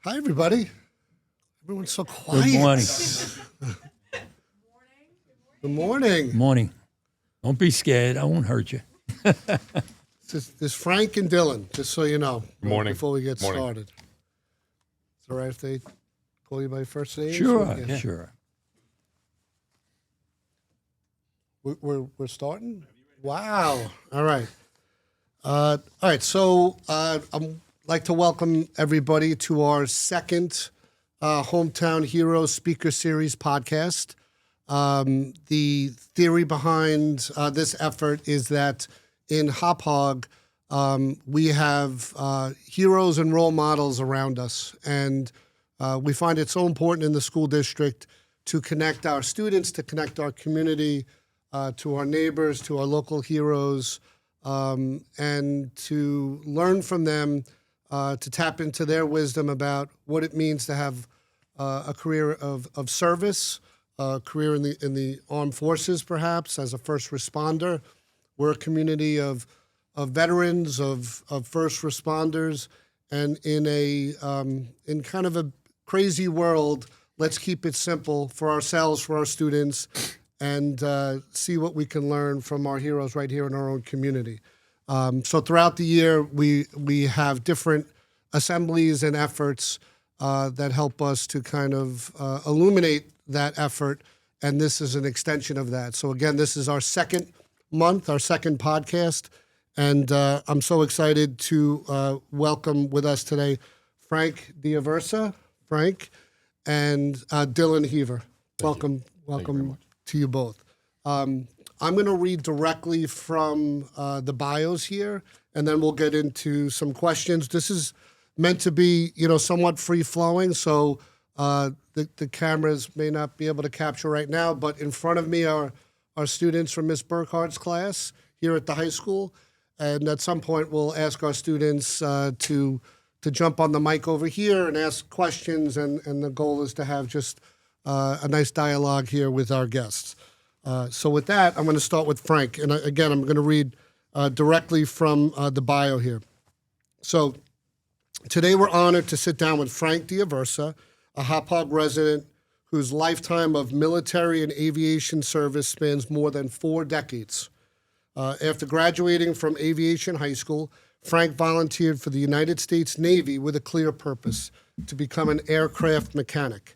Hi, everybody. Everyone's so quiet. Good morning. Good morning. Morning. Don't be scared. I won't hurt you. This is Frank and Dylan, just so you know. Good morning. Before we get Morning. started. Is it all right if they call you by first name? Sure, Yeah. sure. We're starting? Wow. All right. All right. So I'd like to welcome everybody to our second Hometown Heroes Speaker Series podcast. The theory behind this effort is that in Hauppauge, we have heroes and role models around us. And we find it so important in the school district to connect our students, to connect our community, to our neighbors, to our local heroes, and to learn from them, to tap into their wisdom about what it means to have a career of service, a career in the armed forces, perhaps, as a first responder. We're a community of veterans, of first responders, and in kind of a crazy world, let's keep it simple for ourselves, for our students, and see what we can learn from our heroes right here in our own community. So throughout the year, we have different assemblies and efforts that help us to kind of illuminate that effort, and this is an extension of that. So again, this is our second month, our second podcast, and I'm so excited to welcome with us today Frank D'Aversa, and Dylan Hever. Welcome to you both. I'm going to read directly from the bios here, and then we'll get into some questions. This is meant to be, somewhat free-flowing, so the cameras may not be able to capture right now, but in front of me are students from Miss Burkhardt's class here at the high school, and at some point we'll ask our students to jump on the mic over here and ask questions, and the goal is to have just a nice dialogue here with our guests. So with that, I'm going to start with Frank, and again, I'm going to read directly from the bio here. So today we're honored to sit down with Frank D'Aversa, a Hauppauge resident whose lifetime of military and aviation service spans more than 4 decades. After graduating from aviation high school, Frank volunteered for the United States Navy with a clear purpose: to become an aircraft mechanic.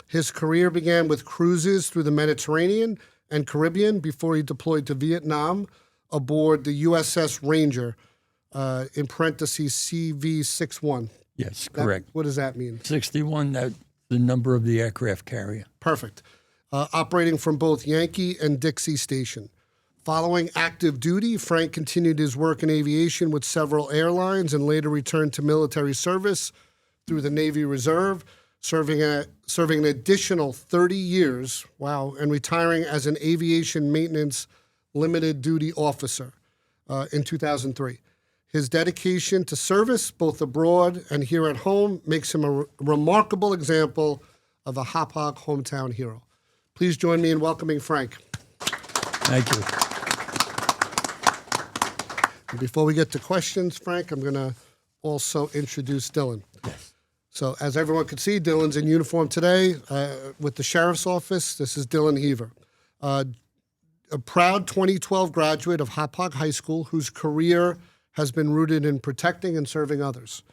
His career began with cruises through the Mediterranean and Caribbean before he deployed to Vietnam aboard the USS Ranger, in parentheses CV-61. Yes, correct. What does that mean? 61, that's the number of the aircraft carrier. Perfect. Operating from both Yankee and Dixie Station. Following active duty, Frank continued his work in aviation with several airlines and later returned to military service through the Navy Reserve, serving an additional 30 years, wow, and retiring as an aviation maintenance limited duty officer in 2003. His dedication to service, both abroad and here at home, makes him a remarkable example of a Hauppauge hometown hero. Please join me in welcoming Frank. Thank you. And before we get to questions, Frank, I'm going to also introduce Dylan. Yes. So as everyone can see, Dylan's in uniform today with the Sheriff's Office. This is Dylan Hever, a proud 2012 graduate of Hauppauge High School whose career has been rooted in protecting and serving others.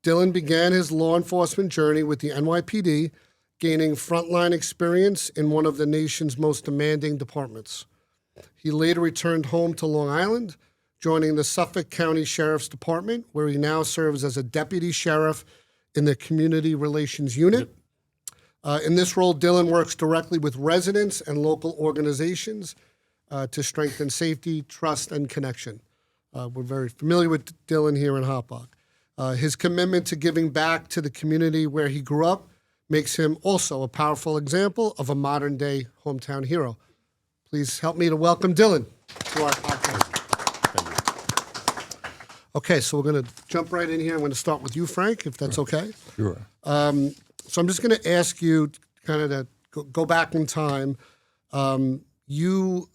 Dylan began his law enforcement journey with the NYPD, gaining frontline experience in one of the nation's most demanding departments. He later returned home to Long Island, joining the Suffolk County Sheriff's Department, where he now serves as a deputy sheriff in the Community Relations Unit. In this role, Dylan works directly with residents and local organizations to strengthen safety, trust, and connection. We're very familiar with Dylan here in Hauppauge. His commitment to giving back to the community where he grew up makes him also a powerful example of a modern-day hometown hero. Please help me to welcome Dylan to our podcast. Okay, so we're going to jump right in here. I'm going to start with you, Frank, if that's okay. Sure. So I'm just going to ask you kind of to go back in time. You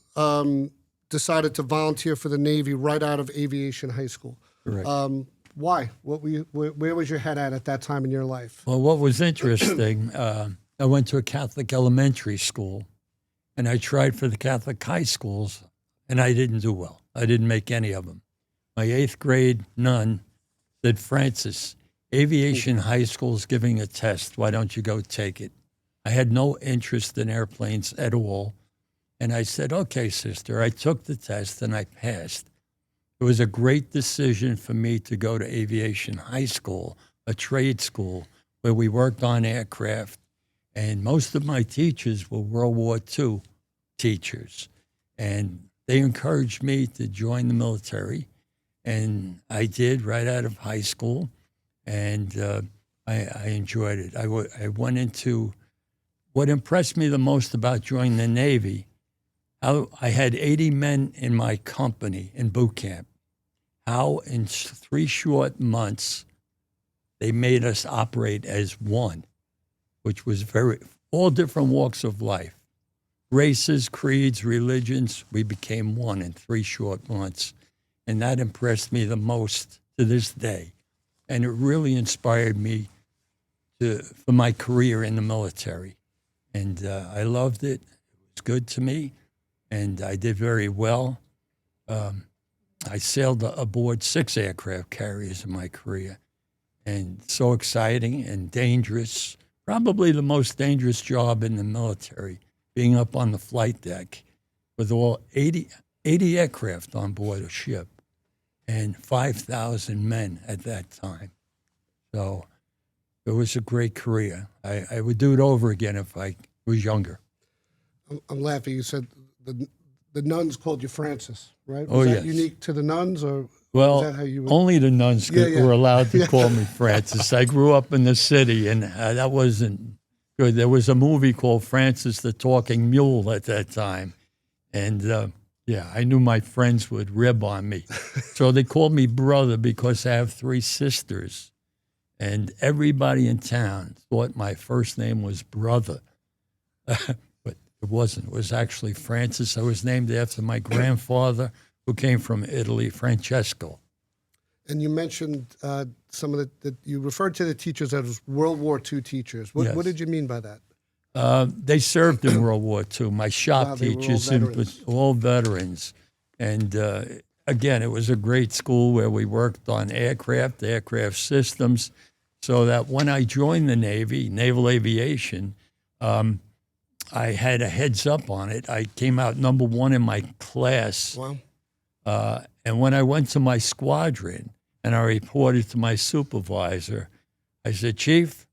decided to volunteer for the Navy right out of aviation high school. Correct. Why? Where was your head at that time in your life? Well, what was interesting, I went to a Catholic elementary school, and I tried for the Catholic high schools, and I didn't do well. I didn't make any of them. My 8th grade nun said, Francis, aviation high school is giving a test. Why don't you go take it? I had no interest in airplanes at all. And I said, okay, sister. I took the test and I passed. It was a great decision for me to go to aviation high school, a trade school where we worked on aircraft. And most of my teachers were World War II teachers. And they encouraged me to join the military. And I did right out of high school. And I enjoyed it. I went into what impressed me the most about joining the Navy. I had 80 men in my company in boot camp. How in 3 short months they made us operate as one, which was all different walks of life. Races, creeds, religions, we became one in 3 short months. And that impressed me the most to this day. And it really inspired me for my career in the military. And I loved it. It was good to me. And I did very well. I sailed aboard 6 aircraft carriers in my career. And so exciting and dangerous. Probably the most dangerous job in the military, being up on the flight deck with all 80 aircraft on board a ship and 5,000 men at that time. So it was a great career. I would do it over again if I was younger. I'm laughing. You said the nuns called you Francis, right? Oh, Was that yes. unique to the nuns, or Well, was that how you would? only the nuns Yeah. were allowed to call me Francis. I grew up in the city, and that wasn't good. There was a movie called Francis the Talking Mule at that time. And, I knew my friends would rib on me. So they called me brother because I have 3 sisters. And everybody in town thought my first name was Brother. But it wasn't. It was actually Francis. I was named after my grandfather, who came from Italy, Francesco. And you mentioned some of you referred to the teachers as World War II teachers. What Yes. did you mean by that? They served in World War II. My shop Wow, they were all teachers, veterans. all veterans. And again, it was a great school where we worked on aircraft systems, so that when I joined the Navy, naval aviation, I had a heads up on it. I came out number 1 in my class. Wow. And when I went to my squadron and I reported to my supervisor, I said, Chief,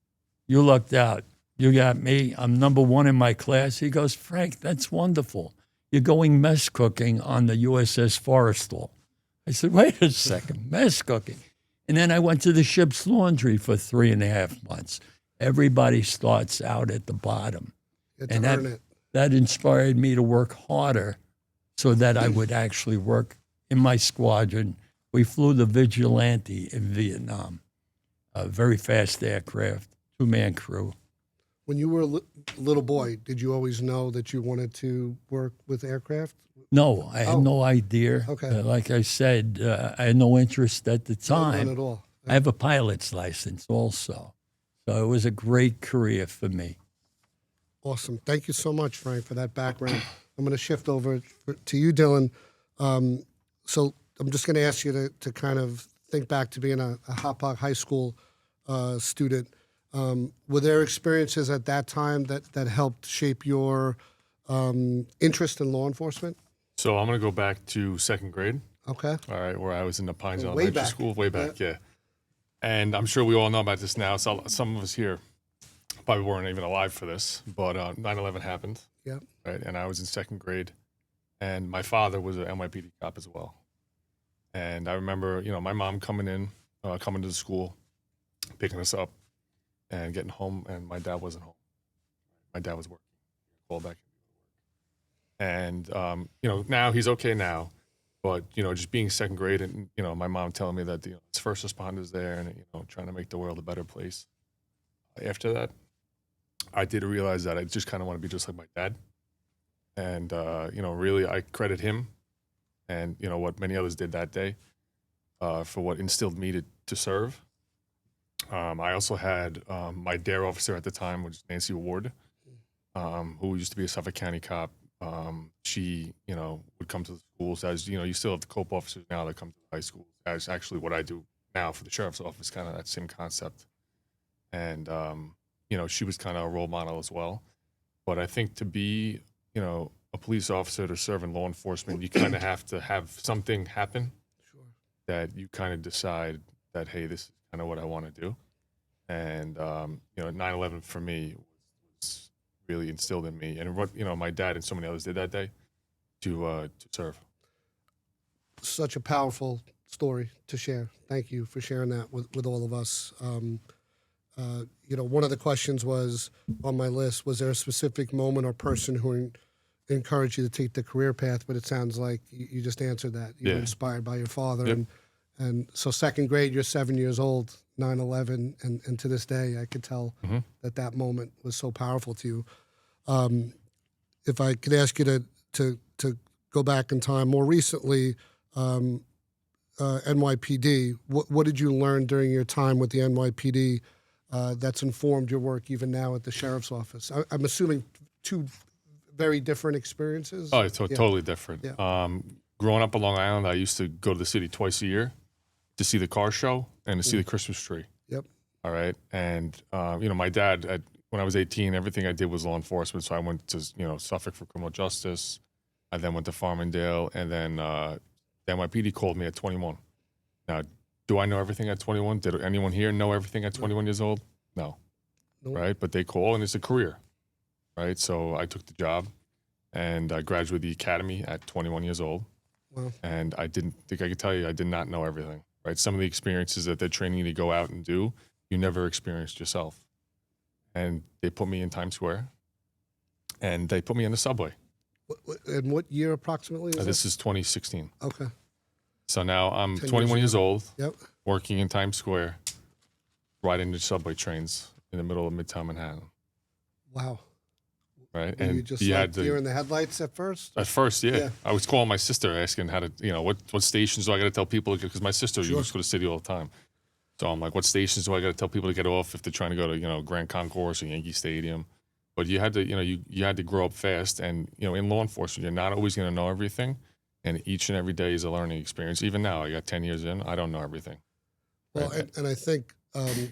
you lucked out. You got me. I'm number 1 in my class. He goes, Frank, that's wonderful. You're going mess cooking on the USS Forrestal. I said, wait a second, mess cooking. And then I went to the ship's laundry for 3.5 months. Everybody starts out at the bottom. You had to And earn it. that inspired me to work harder so that I would actually work in my squadron. We flew the Vigilante in Vietnam, a very fast aircraft, 2-man crew. When you were a little boy, did you always know that you wanted to work with aircraft? No, I had no idea. Okay. Like I said, I had no interest at the time. None at all. I have a pilot's license also. So it was a great career for me. Awesome. Thank you so much, Frank, for that background. I'm going to shift over to you, Dylan. So I'm just going to ask you to kind of think back to being a Hauppauge High School student. Were there experiences at that time that helped shape your interest in law enforcement? So I'm going to go back to 2nd grade, Okay. all right, where I was in the Pines Way Elementary back. School, way back, yeah. And I'm sure we all know about this now. So some of us here probably weren't even alive for this, but 9/11 happened, Yeah. right? And I was in 2nd grade, and my father was an NYPD cop as well. And I remember, my mom coming to the school, picking us up, and getting home, and my dad wasn't home. My dad was working. Called back. And, now he's okay now, but, just being 2nd grade and, my mom telling me that, it's first responders there and, trying to make the world a better place. After that, I did realize that I just kind of want to be just like my dad. And, really I credit him and, what many others did that day. for what instilled me to serve. I also had my DARE officer at the time, which was Nancy Ward, who used to be a Suffolk County cop. She, would come to the schools as, you still have the COPE officers now that come to the high schools. As actually what I do now for the sheriff's office, kind of that same concept. And, she was kind of a role model as well. But I think to be, a police officer to serve in law enforcement, you kind of have to have something happen that you kind of decide that, hey, this is kind of what I want to do. And, 9/11 for me was really instilled in me, and what my dad and so many others did that day to serve. Such a powerful story to share. Thank you for sharing that with all of us. One of the questions was on my list, was there a specific moment or person who encouraged you to take the career path? But it sounds like you just answered that. You were inspired by your father. Yep. And so second grade, you're 7 years old, 9/11, and to this day, I could tell that moment was so powerful to you. If I could ask you to go back in time, more recently, NYPD, what did you learn during your time with the NYPD that's informed your work even now at the sheriff's office? I'm assuming two very different experiences. Oh, it's totally different. Yeah. Growing up on Long Island, I used to go to the city twice a year to see the car show and to see the Christmas tree. Yep. All right. And, my dad, when I was 18, everything I did was law enforcement. So I went to, Suffolk for criminal justice. I then went to Farmingdale. And then the NYPD called me at 21. Now, do I know everything at 21? Did anyone here know everything at 21 years old? No. Nope. Right. But they call and it's a career. Right. So I took the job and I graduated the academy at 21 years old. Wow. And I didn't think I could tell you, I did not know everything. Right. Some of the experiences that they're training you to go out and do, you never experienced yourself. And they put me in Times Square and they put me in the subway. And what year approximately was This is 2016. Okay. So now I'm 10 21 years ago. old, Yep. working in Times Square, riding the subway trains in the middle of Midtown Manhattan. Wow. Right. Were And you just you like had to, deer in the headlights at first? at first, yeah. Yeah. I was calling my sister asking how to, what stations do I got to tell people? Because my sister used to go to the city all the time. So I'm like, what stations do I got to tell people to get off if they're trying to go to, Grand Concourse or Yankee Stadium? But you had to, you had to grow up fast. And, in law enforcement, you're not always going to know everything. And each and every day is a learning experience. Even now, I got 10 years in, I don't know everything. Well, Right. and I think,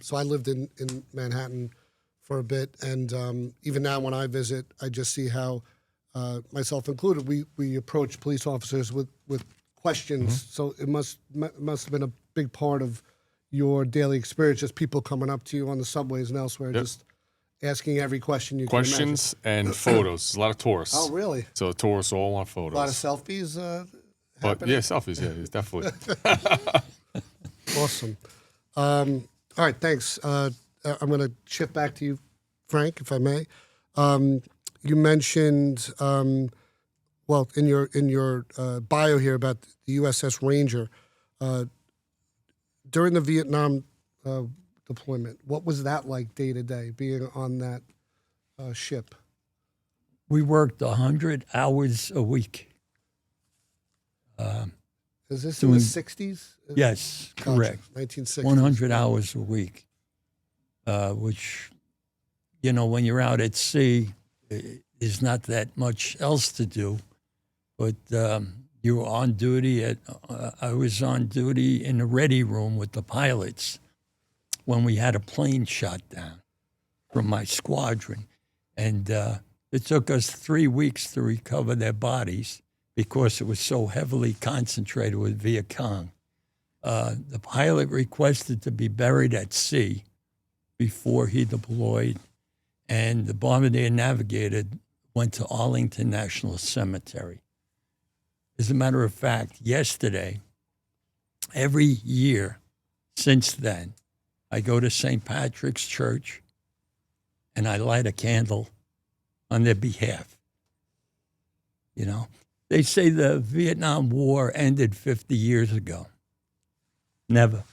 so I lived in Manhattan for a bit. And even now when I visit, I just see how, myself included, we approach police officers with questions. So it must have been a big part of your daily experience, just people coming up to you on the subways and elsewhere, just asking every question you can imagine. Questions and photos. A lot of tourists. Oh, really? So tourists all want photos. A lot of selfies But happening? yeah, selfies. Yeah, it's definitely. Awesome. All right, thanks. I'm going to shift back to you, Frank, if I may. You mentioned, in your bio here about the USS Ranger. During the Vietnam deployment, what was that like day to day, being on that ship? We worked 100 hours a week. Is this in the Doing- 60s? Yes, Gotcha. correct. 1960s. 100 hours a week, which, when you're out at sea, there's not that much else to do. But you were on duty I was on duty in the ready room with the pilots when we had a plane shot down from my squadron. And it took us 3 weeks to recover their bodies because it was so heavily concentrated with Viet Cong. The pilot requested to be buried at sea before he deployed, and the bombardier navigator went to Arlington National Cemetery. As a matter of fact, yesterday, every year since then, I go to St. Patrick's Church and I light a candle on their behalf. They say the Vietnam War ended 50 years ago. Never,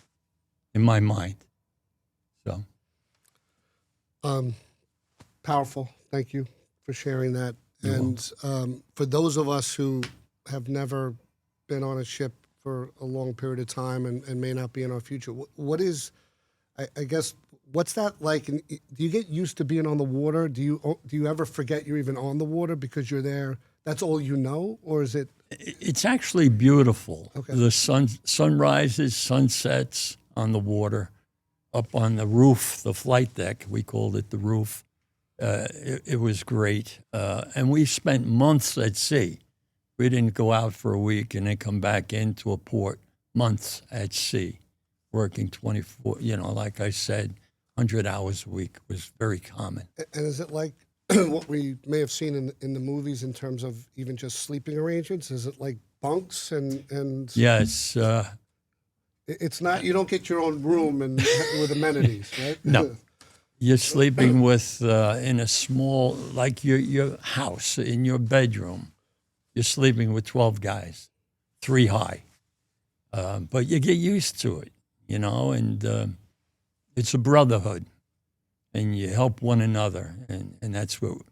in my mind. So, Powerful. Thank you for sharing that. And for those of us who have never been on a ship for a long period of time and may not be in our future. What is, I guess, what's that like? And do you get used to being on the water? Do you ever forget you're even on the water because you're there? That's all you know, or is it? It's actually beautiful. Okay. The sunrises, sunsets on the water, up on the roof, the flight deck. We called it the roof. It was great, and we spent months at sea. We didn't go out for a week and then come back into a port. Months at sea, working 24. Like I said, 100 hours a week was very common. And is it like what we may have seen in the movies in terms of even just sleeping arrangements? Is it like bunks and? Yes. It's not. You don't get your own room and with amenities, right? No. You're sleeping with in a small, like your house, in your bedroom. You're sleeping with 12 guys, 3 high. But you get used to it, and it's a brotherhood. And you help one another, and that's what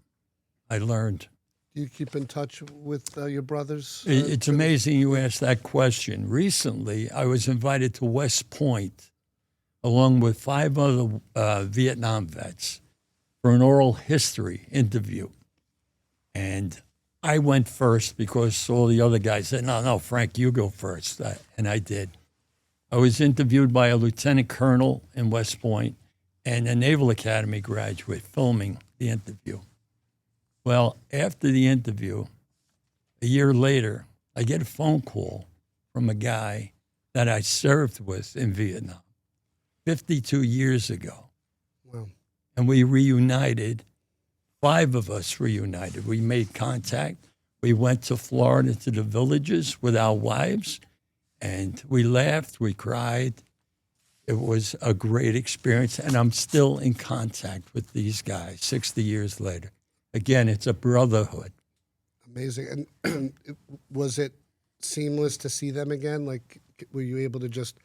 I learned. Do you keep in touch with your brothers? It's amazing you asked that question. Recently, I was invited to West Point, along with 5 other Vietnam vets, for an oral history interview. And I went first because all the other guys said, no, Frank, you go first. And I did. I was interviewed by a lieutenant colonel in West Point and a Naval Academy graduate filming the interview. Well, after the interview, a year later, I get a phone call from a guy that I served with in Vietnam 52 years ago. Wow. And we reunited. 5 of us reunited. We made contact. We went to Florida to the villages with our wives, and we laughed, we cried. It was a great experience, and I'm still in contact with these guys 60 years later. Again, it's a brotherhood. Amazing. And was it seamless to see them again? Like, were you able to just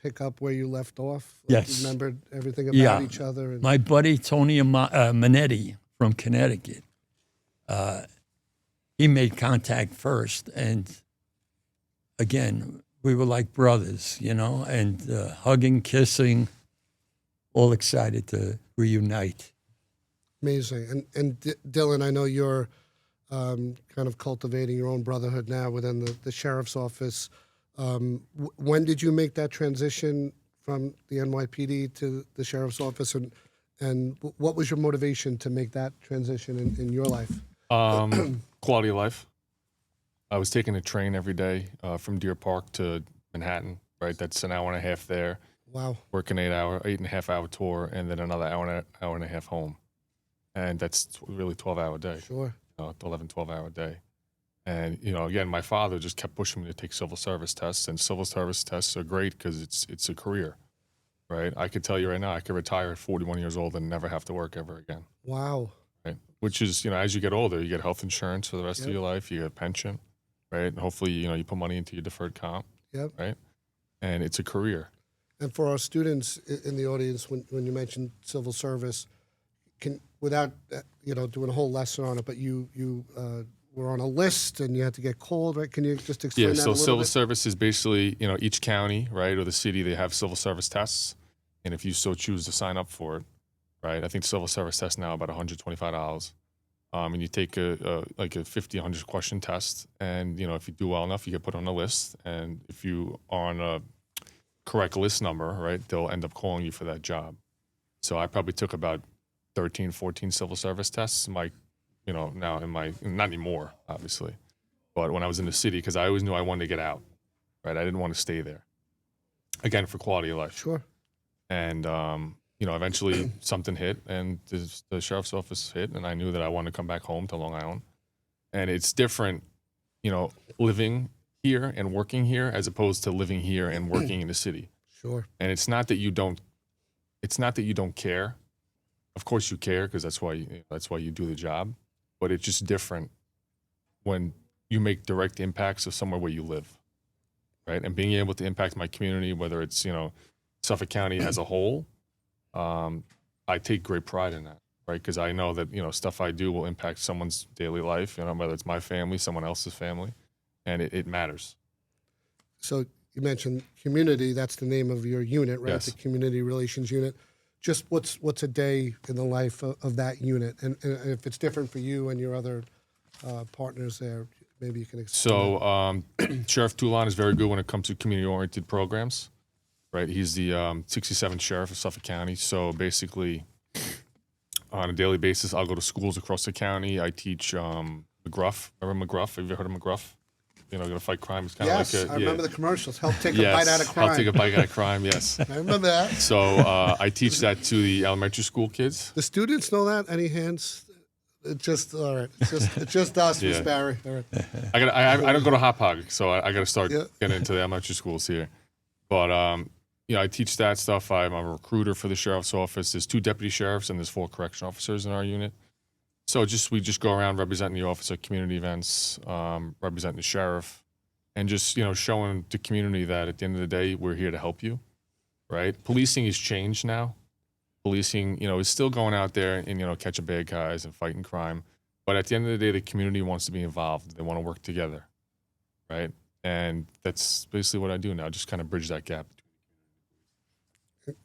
pick up where you left off? Like, Yes. you remembered everything about each other? And My buddy, Tony Manetti from Connecticut, he made contact first, and again, we were like brothers, and hugging, kissing, all excited to reunite. amazing. And Dylan, I know you're kind of cultivating your own brotherhood now within the sheriff's office. When did you make that transition from the NYPD to the sheriff's office, and what was your motivation to make that transition in your life? Quality of life. I was taking a train every day from Deer Park to Manhattan, right? That's an hour and a half there. Wow. Working 8.5 hour tour, and then another hour and a half home. And that's really 12-hour day, Sure. 11, 12-hour day. And, again, my father just kept pushing me to take civil service tests, and civil service tests are great because it's a career, right? I could tell you right now, I could retire at 41 years old and never have to work ever again. Wow. Right? Which is, as you get older, you get health insurance for the rest of your life, you get a pension, right? And hopefully, you put money into your deferred comp, Yep. right? And it's a career. And for our students in the audience, when you mentioned civil service, without doing a whole lesson on it, but you were on a list and you had to get called, right? Can you just explain that a So little civil bit? service is basically, each county, right, or the city, they have civil service tests. And if you so choose to sign up for it, right, I think civil service test now about $125. And you take a 50, 100 question test. And, if you do well enough, you get put on a list. And if you are on a correct list number, right, they'll end up calling you for that job. So I probably took about 13, 14 civil service tests. Now not anymore, obviously, but when I was in the city, because I always knew I wanted to get out, right? I didn't want to stay there. Again, for quality of life. Sure. And, eventually something hit and the sheriff's office hit, and I knew that I wanted to come back home to Long Island. And it's different, living here and working here as opposed to living here and working in the city. Sure. And it's not that you don't care. Of course you care, because that's why you do the job. But it's just different when you make direct impacts of somewhere where you live, right? And being able to impact my community, whether it's Suffolk County as a whole, I take great pride in that, right? Because I know that stuff I do will impact someone's daily life, whether it's my family, someone else's family, and it matters. So you mentioned community. That's the name of your unit, right? Yes. The Community Relations Unit. Just what's a day in the life of that unit, and if it's different for you and your other partners there, maybe you can explain. So Sheriff Toulon is very good when it comes to community-oriented programs, right? He's the 67th Sheriff of Suffolk County. So basically, on a daily basis, I'll go to schools across the county. I teach McGruff. Remember McGruff? Have you ever heard of McGruff? You know, gonna fight crime. It's kind of Yes, like I remember the commercials. Help take a bite out of crime. I'll take a bite out of crime. Yes. I remember that. So I teach that to the elementary school kids. The students know that. Any hands? It's just all right. It's just us, Miss Yeah. Barry. All right. I don't go to Hauppauge, so I got to start Yeah. getting into the elementary schools here. But you know, I teach that stuff. I'm a recruiter for the sheriff's office. There's 2 deputy sheriffs and there's 4 correction officers in our unit. So we just go around representing the office at community events, representing the sheriff, and just, you know, showing the community that at the end of the day, we're here to help you, right? Policing has changed now. Policing, you know, is still going out there and, you know, catching bad guys and fighting crime. But at the end of the day, the community wants to be involved. They want to work together, right? And that's basically what I do now, just kind of bridge that gap.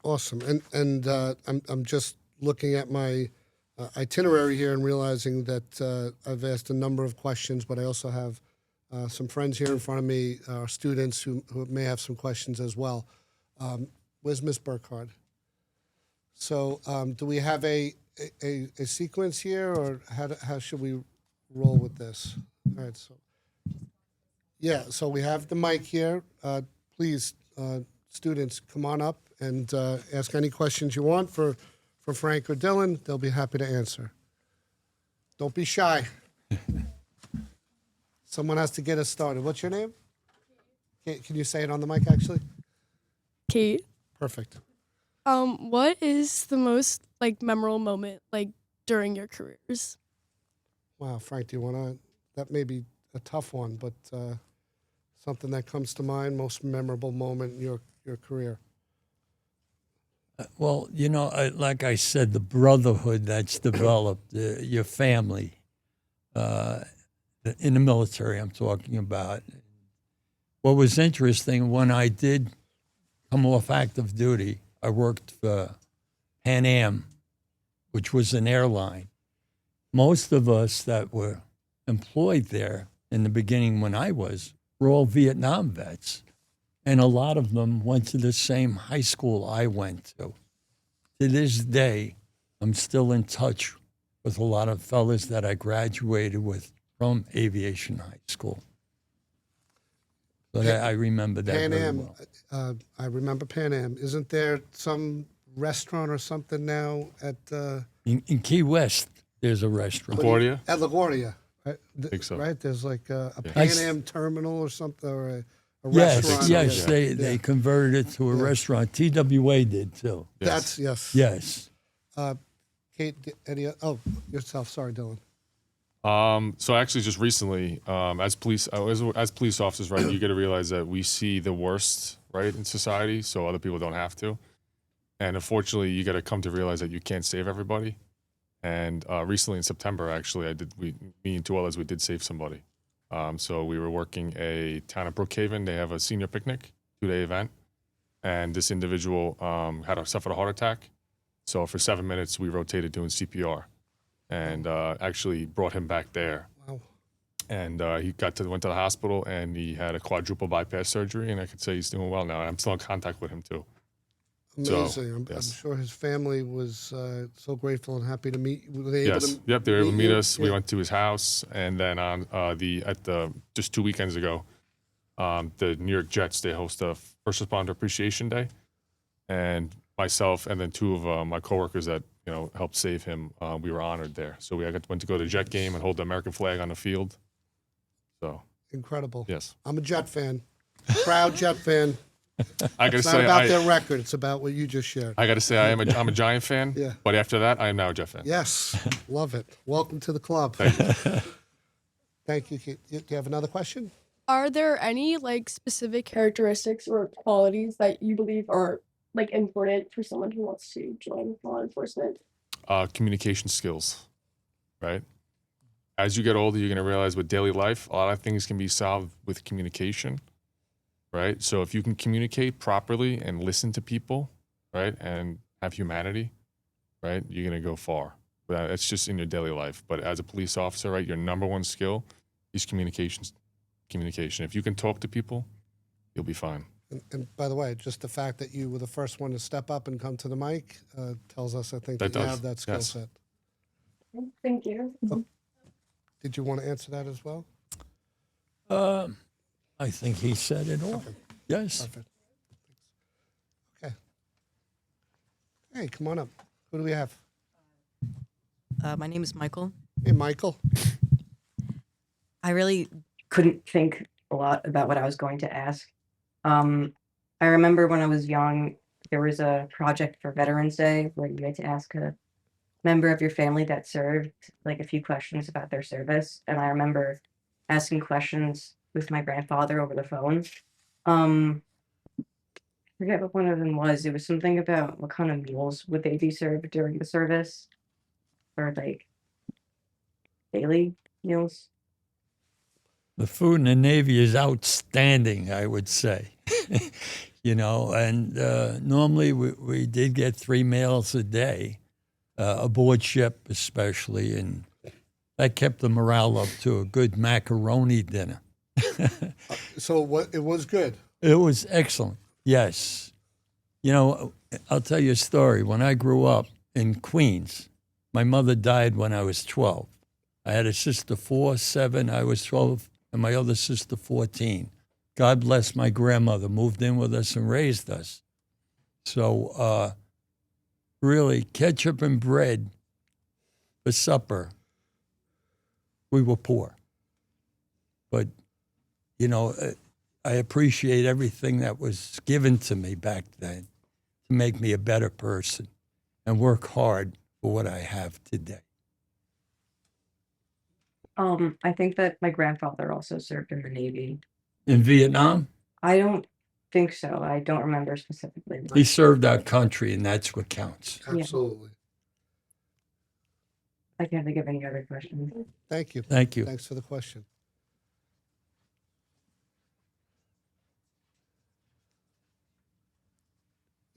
Awesome. And I'm just looking at my itinerary here and realizing that I've asked a number of questions, but I also have some friends here in front of me, students who may have some questions as well. Where's Miss Burkhardt? So do we have a sequence here, or how should we roll with this? All right. So yeah. So we have the mic here. Please, students, come on up and ask any questions you want for Frank or Dylan. They'll be happy to answer. Don't be shy. Someone has to get us started. What's your name? Can you say it on the mic, actually? Kate, Perfect. what is the most memorable moment during your careers? Wow, Frank, do you want to? That may be a tough one, but something that comes to mind, most memorable moment in your career. Well, you know, like I said, the brotherhood that's developed, your family, in the military I'm talking about. What was interesting, when I did come off active duty, I worked for Pan Am, which was an airline. Most of us that were employed there in the beginning when I was were all Vietnam vets. And a lot of them went to the same high school I went to. To this day, I'm still in touch with a lot of fellas that I graduated with from aviation high school. But I remember that Pan very Am, well. I remember Pan Am. Isn't there some restaurant or something now at In Key West, there's a restaurant. LaGuardia? At LaGuardia? Right? Think so. Right? There's like a Yeah. Pan Am terminal or something, or a Yes, restaurant. yes, Yeah. they converted it to a restaurant. TWA did too. That's yes. Yes. Kate, yourself. Sorry, Dylan. So actually, just recently, as police officers, right, you got to realize that we see the worst, right, in society, so other people don't have to. And unfortunately, you got to come to realize that you can't save everybody. And recently in September, actually, me and 2 others, we did save somebody. So we were working a town of Brookhaven. They have a senior picnic, 2-day event, and this individual suffered a heart attack. So for 7 minutes, we rotated doing CPR, and actually brought him back there. Wow. And he went to the hospital, and he had a quadruple bypass surgery, and I could say he's doing well now. I'm still in contact with him too. Amazing. I'm yes. sure his family was so grateful and happy to meet. Were they able Yes. to Yep. They were able to meet you? us. We Yeah. went to his house, and then on just 2 weekends ago, the New York Jets, they host a First Responder Appreciation Day, and myself and then 2 of my coworkers that helped save him, we were honored there. So we went to go to the Jet game and hold the American flag on the field. So Incredible. yes, I'm a Jet fan. Proud Jet fan. I gotta It's not say about their record. It's about what you just shared. I gotta say I'm a Giant fan. Yeah. But after that, I am now a Jet fan. Yes. Love it. Welcome to the club. Thank you. Thank you, Kate. Do you have another question? Are there any specific characteristics or qualities that you believe are important for someone who wants to join law enforcement? Communication skills, right? As you get older, you're going to realize with daily life, a lot of things can be solved with communication. right? So if you can communicate properly and listen to people, right, and have humanity, right, you're gonna go far. But it's just in your daily life. But as a police officer, right, your number one skill is communications. Communication. If you can talk to people, you'll be fine. And by the way, just the fact that you were the first one to step up and come to the mic tells us, I think, That that you does, have that skill yes. set. Thank you. Did you want to answer that as well? I think he said it all. Yes. Perfect. Okay. Hey, come on up. Who do we have? My name is Michael. Hey, Michael. I really couldn't think a lot about what I was going to ask. I remember when I was young, there was a project for Veterans Day where you had to ask a member of your family that served like a few questions about their service. And I remember asking questions with my grandfather over the phone. I forget what one of them was. It was something about what kind of meals would they be served during the service, or like daily meals. The food in the Navy is outstanding, I would say. And normally we did get 3 meals a day, aboard ship especially, and that kept the morale up to a good macaroni dinner. So what? It was good. It was excellent, yes. I'll tell you a story. When I grew up in Queens, my mother died when I was 12. I had a sister 4, 7, I was 12, and my other sister 14. God bless my grandmother, moved in with us and raised us. So really, ketchup and bread for supper, we were poor. But, I appreciate everything that was given to me back then to make me a better person and work hard for what I have today. I think that my grandfather also served in the Navy. In Vietnam, I don't think so. I don't remember specifically. he served our country, and that's what counts. Yeah. Absolutely. I can't think of any other questions. Thank you. Thank you. Thanks for the question.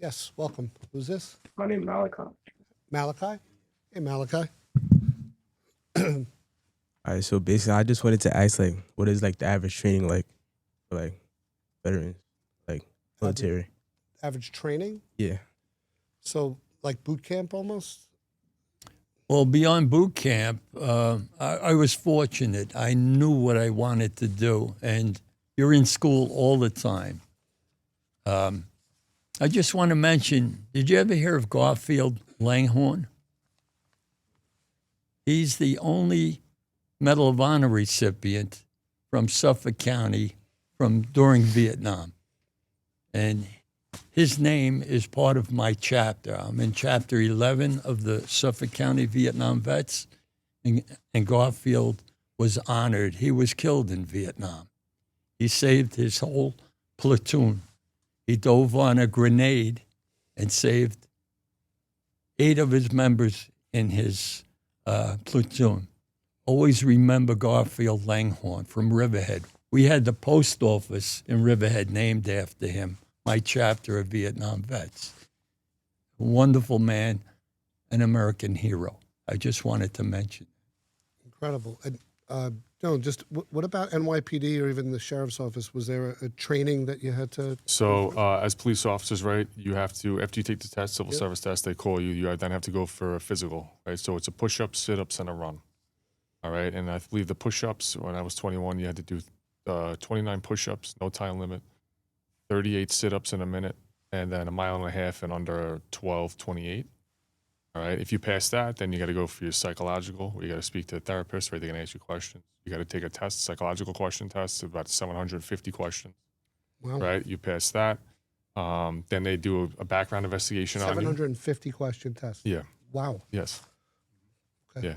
Yes, welcome. Who's this? My name is Malachi. Malachi? Hey, Malachi. All right, so basically, I just wanted to ask, like, what is like the average training like for like veterans, like military? Average training? Yeah. So, like boot camp almost? Well, beyond boot camp, I was fortunate. I knew what I wanted to do, and you're in school all the time. I just want to mention, did you ever hear of Garfield Langhorne? He's the only Medal of Honor recipient from Suffolk County during Vietnam. And his name is part of my chapter. I'm in chapter 11 of the Suffolk County Vietnam Vets, and Garfield was honored. He was killed in Vietnam. He saved his whole platoon. He dove on a grenade and saved 8 of his members in his platoon. Always remember Garfield Langhorne from Riverhead. We had the post office in Riverhead named after him, my chapter of Vietnam Vets. A wonderful man, an American hero. I just wanted to mention. Incredible. And just what about NYPD or even the sheriff's office? Was there a training that you had to? So as police officers, right, you have to, after you take the test, civil Yep. service test, they call you, you then have to go for a physical, right? So it's a push-up, sit-ups, and a run, all right? And I believe the push-ups, when I was 21, you had to do 29 push-ups, no time limit, 38 sit-ups in a minute, and then 1.5 miles in under 12:28. All right. If you pass that, then you got to go for your psychological. Where you got to speak to a therapist, where they're going to ask you questions. You got to take a test, psychological question test, about 750 questions. Wow. Right. You pass that. Then they do a background investigation on you. 750 question test. Yeah. Wow. Yes. Okay. Yeah.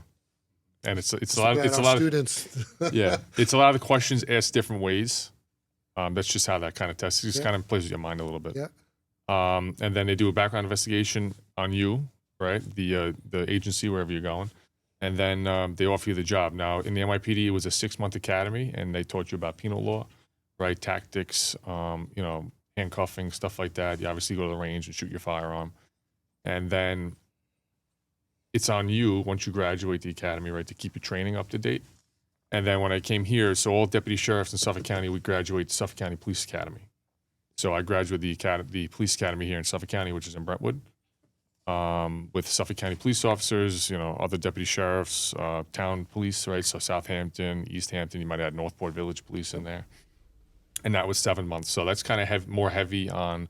And it's a So lot. glad It's a our lot of students. yeah. It's a lot of the questions asked different ways. That's just how that kind of test. It just Yeah. kind of plays with your mind a little bit. Yeah. And then they do a background investigation on you, right? The agency, wherever you're going. And then they offer you the job. Now, in the NYPD, it was a 6-month academy, and they taught you about penal law. right? Tactics, handcuffing, stuff like that. You obviously go to the range and shoot your firearm. And then it's on you once you graduate the academy, right, to keep your training up to date. And then when I came here, so all deputy sheriffs in Suffolk County would graduate Suffolk County Police Academy. So I graduated the police academy here in Suffolk County, which is in Brentwood, with Suffolk County police officers, other deputy sheriffs, town police, right? So Southampton, East Hampton, you might add Northport Village Police in there. And that was 7 months. So that's kind of more heavy on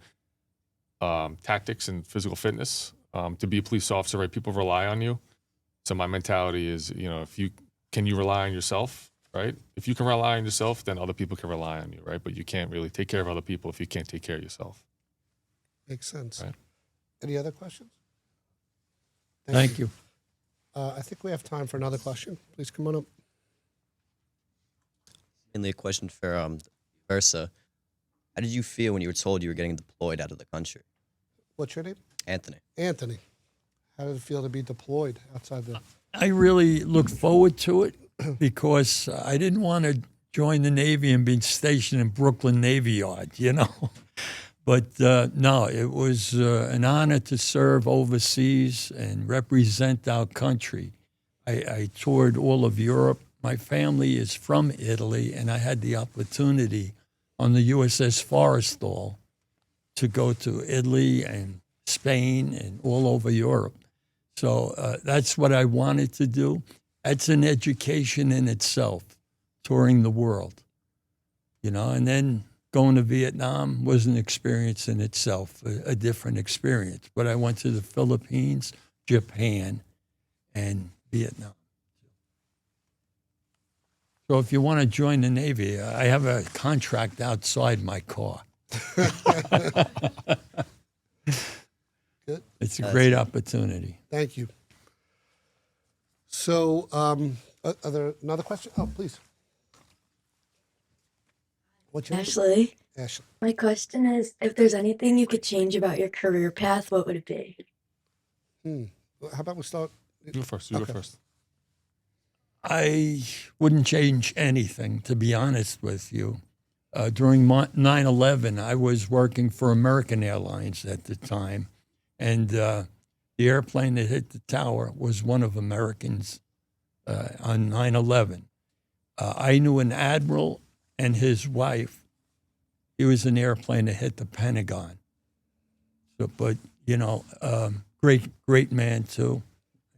tactics and physical fitness. To be a police officer, right? People rely on you. So my mentality is, can you rely on yourself, right? If you can rely on yourself, then other people can rely on you, right? But you can't really take care of other people if you can't take care of yourself. Makes sense. Right. Any other questions? Thank you. I think we have time for another question. Please come on up. Mainly a question for Versa. How did you feel when you were told you were getting deployed out of the country? What's your name? Anthony. Anthony. How did it feel to be deployed outside the... I really looked forward to it because I didn't want to join the Navy and be stationed in Brooklyn Navy Yard, But no, it was an honor to serve overseas and represent our country. I toured all of Europe. My family is from Italy, and I had the opportunity on the USS Forrestal to go to Italy and Spain and all over Europe. So that's what I wanted to do. That's an education in itself, touring the world, and then going to Vietnam was an experience in itself, a different experience. But I went to the Philippines, Japan, and Vietnam. So if you want to join the Navy, I have a contract outside my car. Good. It's a great opportunity. Thank you. So, are there another question? Oh, please. What's your name? Ashley, Ashley. my question is, if there's anything you could change about your career path, what would it be? How about we start? You go first. You Okay. go first. I wouldn't change anything, to be honest with you. During 9/11, I was working for American Airlines at the time, and the airplane that hit the tower was one of Americans on 9/11. I knew an admiral and his wife. He was an airplane that hit the Pentagon. So, but great man too,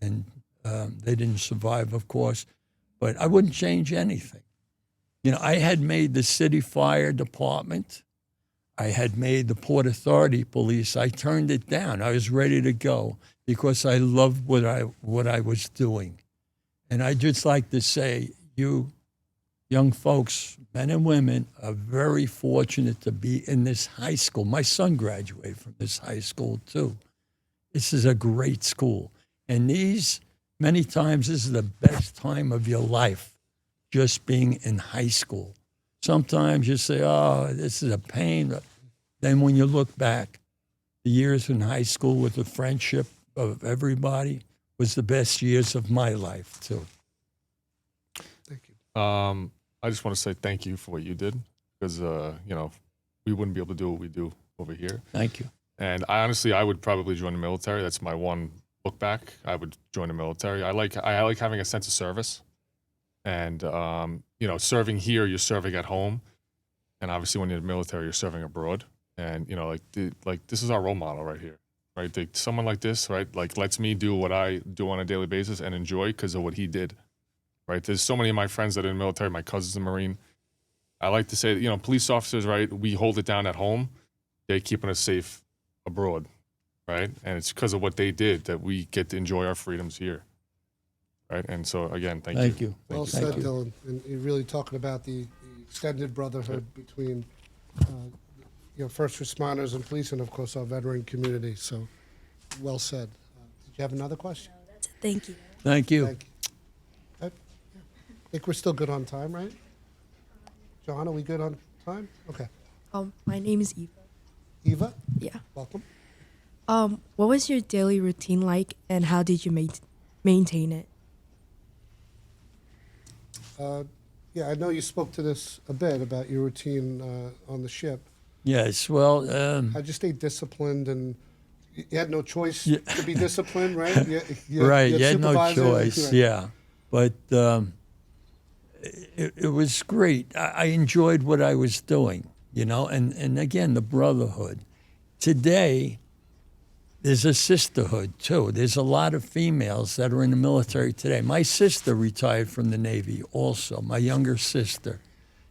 and they didn't survive, of course. But I wouldn't change anything. I had made the city fire department. I had made the Port Authority police. I turned it down. I was ready to go because I loved what I was doing. And I just like to say, you young folks, men and women, are very fortunate to be in this high school. My son graduated from this high school too. This is a great school. And many times, this is the best time of your life, just being in high school. Sometimes you say, oh, this is a pain. But then when you look back, the years in high school with the friendship of everybody was the best years of my life, too. Thank you. I just want to say thank you for what you did because, we wouldn't be able to do what we do over here. Thank you. And I would probably join the military. That's my one look back. I would join the military. I like having a sense of service. And, serving here, you're serving at home. And obviously when you're in the military, you're serving abroad. And, this is our role model right here, right? Someone like this, right? Lets me do what I do on a daily basis and enjoy because of what he did, right? There's so many of my friends that are in the military. My cousin's a Marine. I like to say that, police officers, right? We hold it down at home. They're keeping us safe abroad, right? And it's because of what they did that we get to enjoy our freedoms here. Right, and so again, thank you. Well you. said, Dylan. And you're really talking about the extended brotherhood between, first responders and police, and of course our veteran community. So, well said. Did you have another question? No, that's it. Thank you. Thank you. Thank you. I think we're still good on time, right? John, are we good on time? Okay. My name is Eva. Eva, Yeah. welcome. What was your daily routine like, and how did you maintain it? Yeah, I know you spoke to this a bit about your routine on the ship. Yes, well, How'd you stay disciplined, and you had no choice Yeah. to be disciplined, right? right, you had no supervisors, choice, right. yeah. But it was great. I enjoyed what I was doing, you know, and again, the brotherhood. Today, there's a sisterhood, too. There's a lot of females that are in the military today. My sister retired from the Navy also, my younger sister.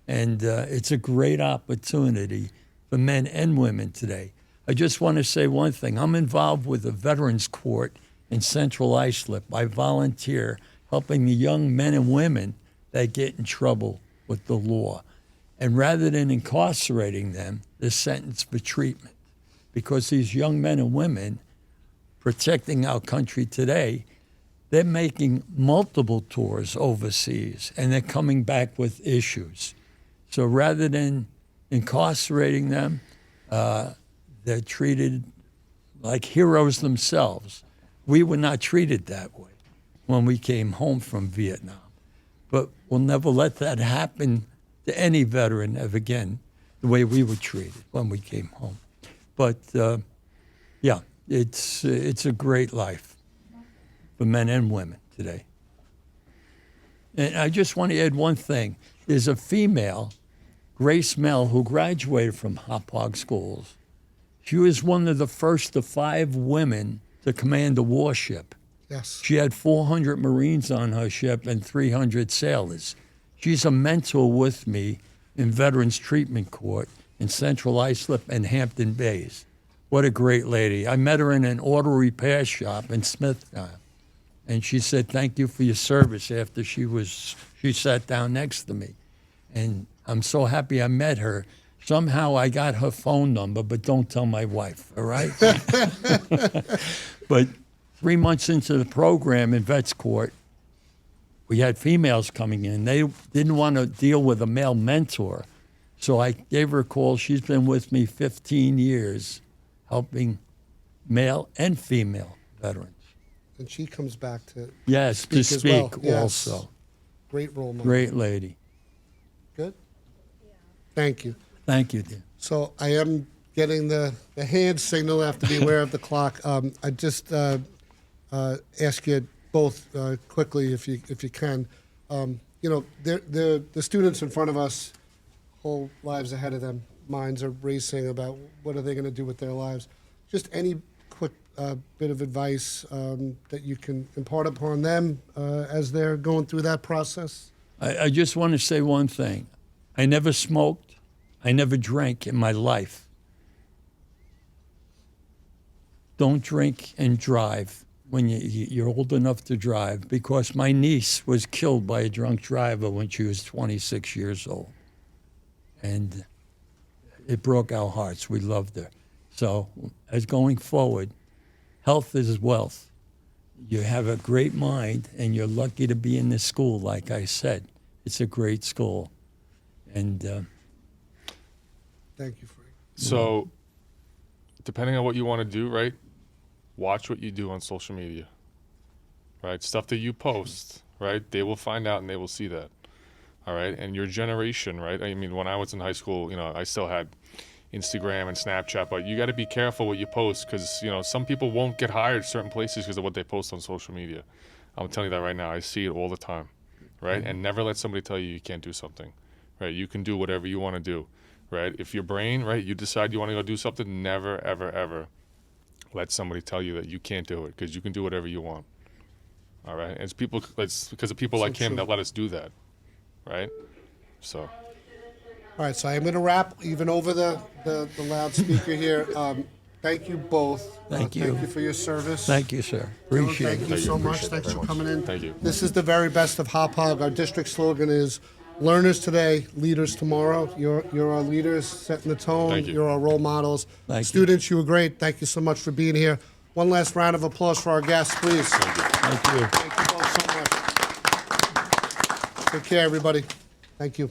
And it's a great opportunity for men and women today. I just want to say one thing. I'm involved with the Veterans Court in Central Islip. I volunteer helping the young men and women that get in trouble with the law. And rather than incarcerating them, they're sentenced for treatment. Because these young men and women protecting our country today, they're making multiple tours overseas and they're coming back with issues. So rather than incarcerating them, they're treated like heroes themselves. We were not treated that way when we came home from Vietnam. But we'll never let that happen to any veteran ever again, the way we were treated when we came home. But yeah, it's a great life for men and women today. And I just want to add one thing. There's a female, Grace Mell, who graduated from Hauppauge schools. She was one of the first of 5 women to command a warship. Yes. She had 400 Marines on her ship and 300 sailors. She's a mentor with me in Veterans Treatment Court in Central Islip and Hampton Bays. What a great lady. I met her in an auto repair shop in Smithtown. And she said, thank you for your service after she sat down next to me. And I'm so happy I met her. Somehow I got her phone number, but don't tell my wife, all right? But 3 months into the program in Vets Court, we had females coming in. They didn't want to deal with a male mentor. So I gave her a call. She's been with me 15 years, helping male and female veterans. And she comes back to Yes, speak to as well. speak Yes. also. Great role model. Great lady. Good? Thank you. Thank you, dear. So I am getting the hand signal. I have to be aware of the clock. I just ask you both quickly, if you can. You know, the students in front of us, whole lives ahead of them. Minds are racing about what are they going to do with their lives. Just any quick bit of advice that you can impart upon them as they're going through that process? I just want to say one thing. I never smoked. I never drank in my life. Don't drink and drive when you're old enough to drive, because my niece was killed by a drunk driver when she was 26 years old. And it broke our hearts. We loved her. So as going forward, health is wealth. You have a great mind, and you're lucky to be in this school, like I said. It's a great school. And Thank you, Frank. So, depending on what you want to do, right? Watch what you do on social media, right? Stuff that you post, right? They will find out and they will see that, all right? And your generation, right? I mean, when I was in high school, you know, I still had Instagram and Snapchat, but you got to be careful what you post, because, you know, some people won't get hired certain places because of what they post on social media. I'm telling you that right now. I see it all the time, right? And never let somebody tell you you can't do something, right? You can do whatever you want to do. Right? If your brain, right, you decide you want to go do something, never, ever, ever let somebody tell you that you can't do it, because you can do whatever you want. All right? And it's because of people So like him true. that let us do that. Right? So. All right, so I'm going to wrap even over the loudspeaker here. Thank you both. Thank you. Thank you for your service. thank you, sir. Dylan, Appreciate thank it. you so much. Appreciate it Thanks very for coming in. Thank you. This is the very best of Hauppauge. Our district slogan is learners today, leaders tomorrow. You're our leaders, setting the tone. Thank you. You're our role models. Thank you. Students, you were great. Thank you so much for being here. One last round of applause for our guests, please. Thank you. Thank you both so much. Take care, everybody. Thank you.